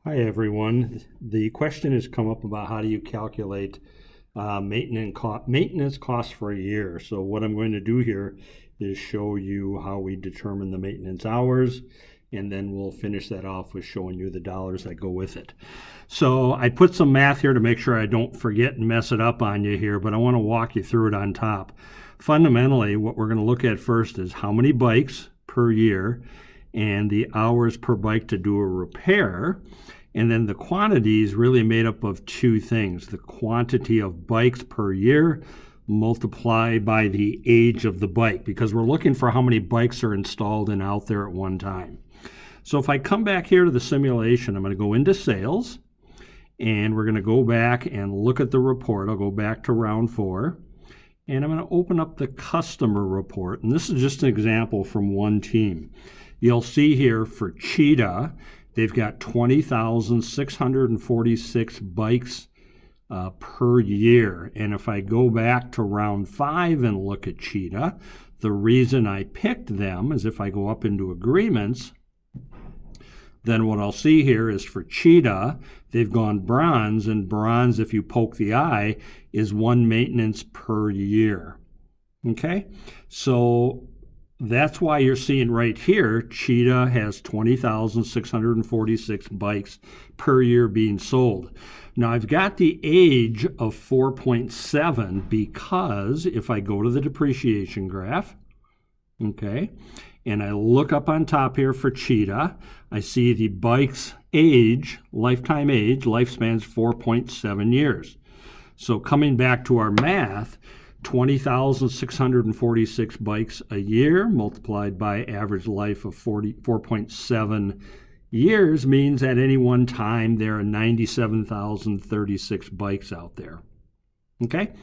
Hi everyone. The question has come up about how do you calculate maintenance costs for a year. So what I'm going to do here is show you how we determine the maintenance hours, and then we'll finish that off with showing you the dollars that go with it. So I put some math here to make sure I don't forget and mess it up on you here, but I want to walk you through it on top. Fundamentally, what we're going to look at first is how many bikes per year and the hours per bike to do a repair. And then the quantity is really made up of two things: the quantity of bikes per year multiplied by the age of the bike, because we're looking for how many bikes are installed and out there at one time. So if I come back here to the simulation, I'm going to go into sales, and we're going to go back and look at the report. I'll go back to round 4. And I'm going to open up the customer report. And this is just an example from one team. You'll see here for Cheetah, they've got 20,646 bikes per year. And if I go back to round 5 and look at Cheetah, the reason I picked them is if I go up into agreements, then what I'll see here is for Cheetah, they've gone bronze, and bronze, if you poke the eye, is 1 maintenance per year. Okay, so that's why you're seeing right here, Cheetah has 20,646 bikes per year being sold. Now I've got the age of 4.7 because if I go to the depreciation graph, okay, and I look up on top here for Cheetah, I see the bike's age, lifetime age, lifespan's 4.7 years. So coming back to our math, 20,646 bikes a year multiplied by average life of 4.7 years means at any one time there are 97,036 bikes out there. Okay,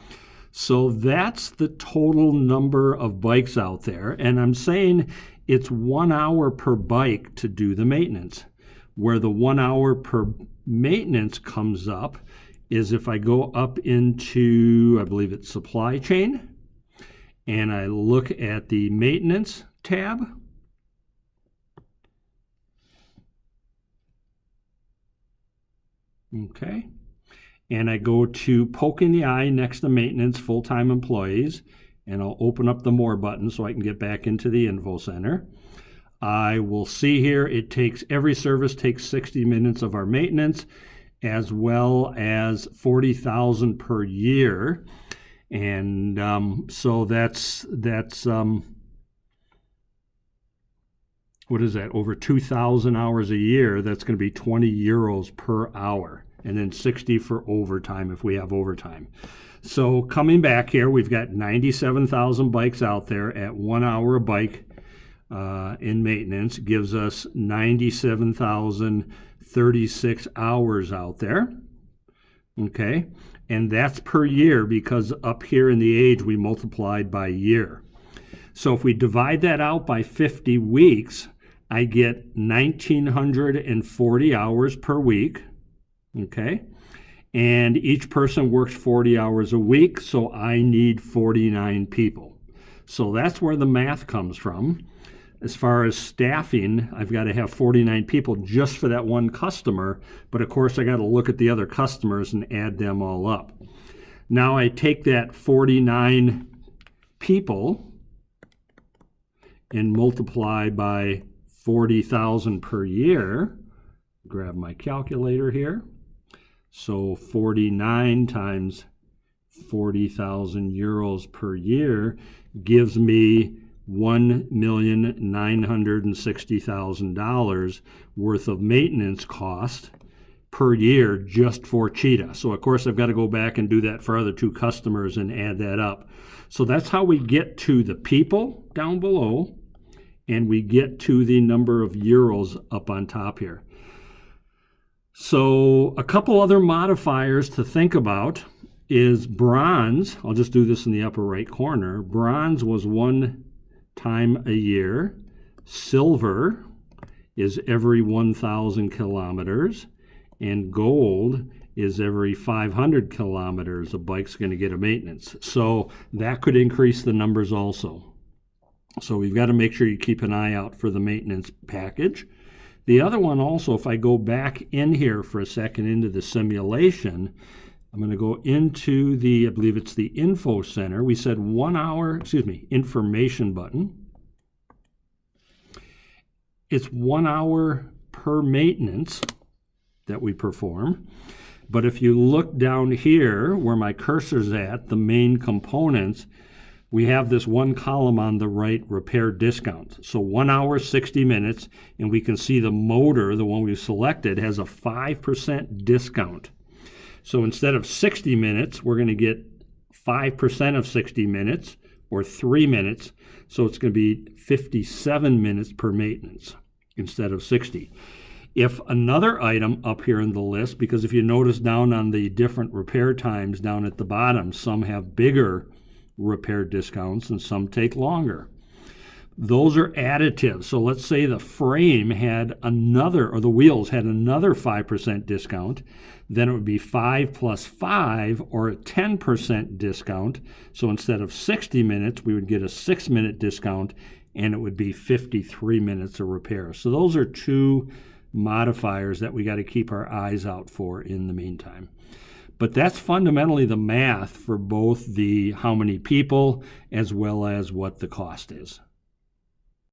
so that's the total number of bikes out there, and I'm saying it's 1 hour per bike to do the maintenance. Where the 1 hour per maintenance comes up is if I go up into, I believe it's supply chain, and I look at the maintenance tab. Okay, and I go to poking the eye next to maintenance full-time employees, and I'll open up the more button so I can get back into the info center. I will see here it takes, every service takes 60 minutes of our maintenance, as well as 40,000 per year. And so that's what is that, over 2,000 hours a year. That's going to be 20 euros per hour, and then 60 for overtime if we have overtime. So coming back here, we've got 97,000 bikes out there at 1 hour a bike in maintenance, gives us 97,036 hours out there. Okay, and that's per year because up here in the age we multiplied by year. So if we divide that out by 50 weeks, I get 1,940 hours per week. Okay, and each person works 40 hours a week, so I need 49 people. So that's where the math comes from. As far as staffing, I've got to have 49 people just for that one customer, but of course I got to look at the other customers and add them all up. Now I take that 49 people and multiply by 40,000 per year. Grab my calculator here. So 49 times 40,000 euros per year gives me $1,960,000 worth of maintenance cost per year just for Cheetah. So of course I've got to go back and do that for other two customers and add that up. So that's how we get to the people down below, and we get to the number of euros up on top here. So a couple other modifiers to think about is bronze. I'll just do this in the upper right corner. Bronze was 1 time a year. Silver is every 1,000 kilometers, and gold is every 500 kilometers a bike's going to get a maintenance. So that could increase the numbers also. So we've got to make sure you keep an eye out for the maintenance package. The other one also, if I go back in here for a second into the simulation, I'm going to go into the, I believe it's the info center. We said 1 hour, information button. It's 1 hour per maintenance that we perform. But if you look down here where my cursor's at, the main components, we have this one column on the right, repair discount. So 1 hour, 60 minutes, and we can see the motor, the one we selected, has a 5% discount. So instead of 60 minutes, we're going to get 5% of 60 minutes, or 3 minutes. So it's going to be 57 minutes per maintenance instead of 60. If another item up here in the list, because if you notice down on the different repair times down at the bottom, some have bigger repair discounts and some take longer. Those are additive. So let's say the frame had another, or the wheels had another 5% discount, then it would be 5 plus 5, or a 10% discount. So instead of 60 minutes, we would get a 6-minute discount, and it would be 53 minutes of repair. So those are two modifiers that we got to keep our eyes out for in the meantime. But that's fundamentally the math for both the how many people as well as what the cost is.